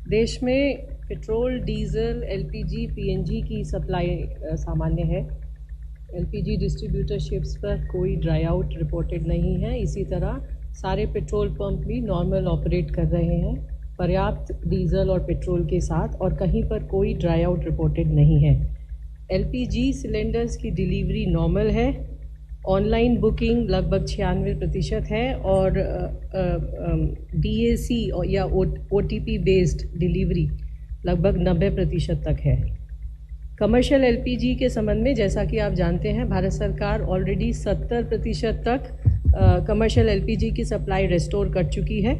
देश में petrol, diesel, LPG, PNG की सप्लाई सामान्य है। एलपीजी डिस्ट्रीब्यूटरशिप्स पर कोई ड्राई आउट रिपोर्टेड नहीं है। इसी तरह सारे पेट्रोल पंप भी नॉर्मल ऑपरेट कर रहे हैं, पर्याप्त डीजल और पेट्रोल के साथ, और कहीं पर कोई ड्राई आउट रिपोर्टेड नहीं है। एलपीजी सिलेंडर्स की डिलीवरी नॉर्मल है। ऑनलाइन बुकिंग लगभग 96% है और डीएसी या ओटीपी बेस्ड डिलीवरी लगभग 90% तक है। कमर्शियल एलपीजी के संबंध में जैसा कि आप जानते हैं, भारत सरकार ऑलरेडी 70% तक कमर्शियल एलपीजी की सप्लाई रिस्टोर कर चुकी है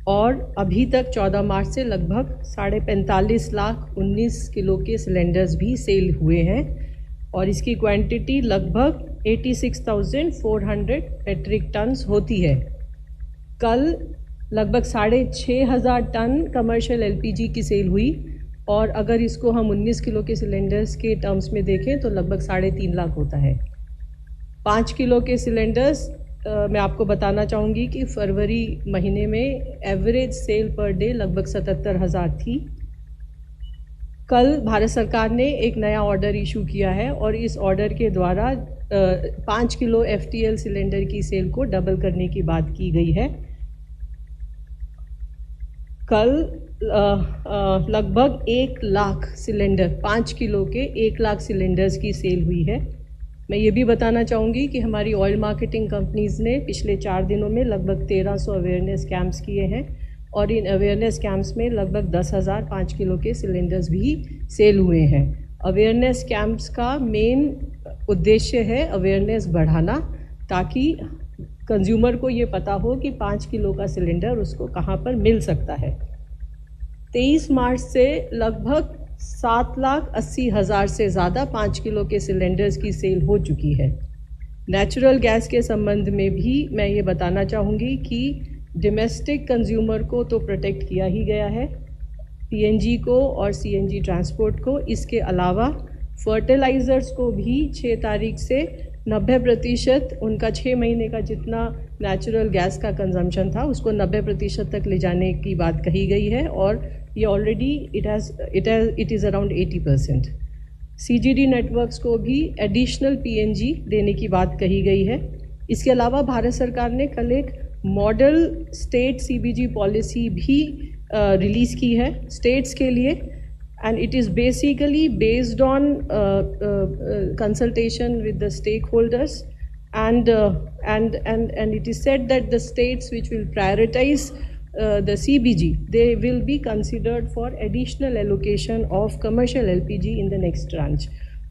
और अभी तक 14 मार्च से लगभग 45.5 लाख 19 किलो के सिलेंडर्स भी सेल हुए हैं और इसकी क्वांटिटी लगभग 86,400 मेट्रिक टन्स होती है। कल लगभग 6,500 टन कमर्शियल एलपीजी की सेल हुई और अगर इसको हम 19 किलो के सिलेंडर्स के टर्म्स में देखें तो लगभग 3.5 लाख होता है। 5 किलो के सिलेंडर्स मैं आपको बताना चाहूँगी कि फरवरी महीने में एवरेज सेल पर डे लगभग 77,000 थी। कल भारत सरकार ने एक नया ऑर्डर इशू किया है और इस ऑर्डर के द्वारा 5 किलो एफटीएल सिलेंडर की सेल को डबल करने की बात की गई है। कल लगभग 1 लाख सिलेंडर, 5 किलो के 1 लाख सिलेंडर्स की सेल हुई है। मैं ये भी बताना चाहूँगी कि हमारी ऑयल मार्केटिंग कंपनीज़ ने पिछले 4 दिनों में लगभग 1300 अवेयरनेस कैंप्स किए हैं और इन अवेयरनेस कैंप्स में लगभग 10,000 5 किलो के सिलेंडर्स भी सेल हुए हैं। अवेयरनेस कैंप्स का मेन उद्देश्य है अवेयरनेस बढ़ाना, ताकि कंज्यूमर को ये पता हो कि 5 किलो का सिलेंडर उसको कहाँ पर मिल सकता है। 23 मार्च से लगभग 7,80,000 से ज़्यादा 5 किलो के सिलेंडर्स की सेल हो चुकी है। नेचुरल गैस के संबंध में भी मैं ये बताना चाहूँगी कि डोमेस्टिक कंज्यूमर को तो प्रोटेक्ट किया ही गया है, पीएनजी को और सीएनजी ट्रांसपोर्ट को। इसके अलावा फर्टिलाइज़र्स को भी 6 तारीख से 90% उनका 6 महीने का जितना नेचुरल गैस का कंजम्पशन था उसको 90% तक ले जाने की बात कही गई है और ये already it is around 80%। CGD networks को भी एडिशनल पीएनजी देने की बात कही गई है। इसके अलावा भारत सरकार ने कल एक मॉडल स्टेट सीबीजी पॉलिसी भी रिलीज़ की है स्टेट्स के लिए, and it is basically based on consultation with the stakeholders and it is said that the states which will prioritize the CBG, they will be considered for additional allocation of commercial LPG in the next tranche.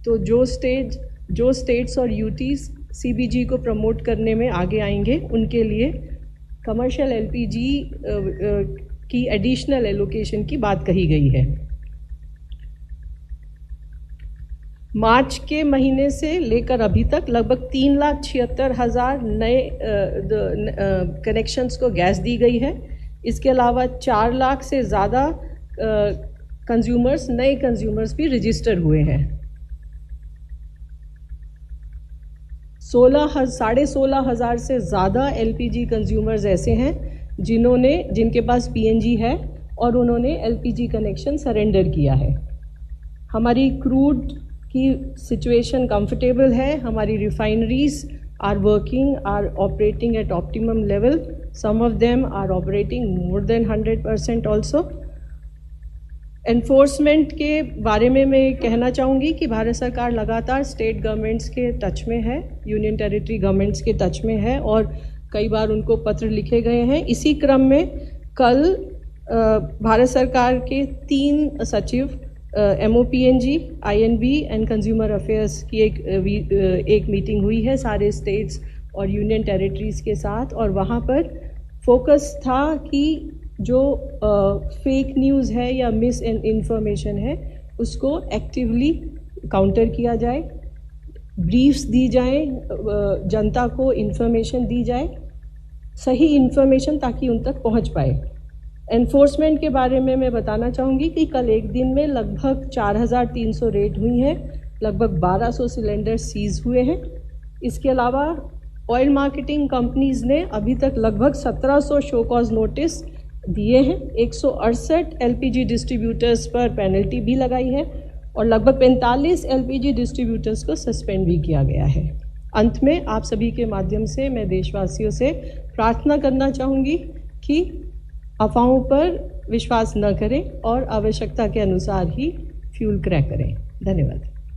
तो जो states और UTs CBG को promote करने में आगे आएंगे उनके लिए कमर्शियल LPG की एडिशनल एलोकेशन की बात कही गई है। मार्च के महीने से लेकर अभी तक लगभग 3,76,000 नए कनेक्शंस को गैस दी गई है। इसके अलावा 4 लाख से ज़्यादा नए कंज्यूमर्स भी रजिस्टर हुए हैं। 16,500 से ज़्यादा एलपीजी कंज्यूमर्स ऐसे हैं जिनके पास पीएनजी है और उन्होंने एलपीजी कनेक्शन सरेंडर किया है। हमारी क्रूड की सिचुएशन कंफर्टेबल है। हमारी refineries are operating at optimum level. Some of them are operating more than 100% also. Enforcement के बारे में मैं कहना चाहूँगी कि भारत सरकार लगातार स्टेट गवर्नमेंट्स के टच में है, यूनियन टेरिटरी गवर्नमेंट्स के टच में है और कई बार उनको पत्र लिखे गए हैं। इसी क्रम में कल भारत सरकार के 3 सचिव MOPNG, INB and consumer affairs की एक मीटिंग हुई है सारे स्टेट्स और यूनियन टेरिटरीज़ के साथ और वहाँ पर फोकस था कि जो फेक न्यूज़ है या मिस इन्फॉर्मेशन है उसको एक्टिवली काउंटर किया जाए, ब्रीफ्स दी जाए, जनता को इन्फॉर्मेशन दी जाए, सही इन्फॉर्मेशन ताकि उन तक पहुँच पाए। एनफोर्समेंट के बारे में मैं बताना चाहूँगी कि कल एक दिन में लगभग 4,300 रेड हुई हैं, लगभग 1,200 सिलेंडर सीज हुए हैं। इसके अलावा ऑयल मार्केटिंग कंपनीज़ ने अभी तक लगभग 1,700 शो कॉज नोटिस दिए हैं। 168 एलपीजी डिस्ट्रीब्यूटर्स पर पेनल्टी भी लगाई है और लगभग 45 एलपीजी डिस्ट्रीब्यूटर्स को सस्पेंड भी किया गया है। अंत में आप सभी के माध्यम से मैं देशवासियों से प्रार्थना करना चाहूँगी कि अफवाहों पर विश्वास न करें और आवश्यकता के अनुसार ही फ्यूल क्रय करें। धन्यवाद।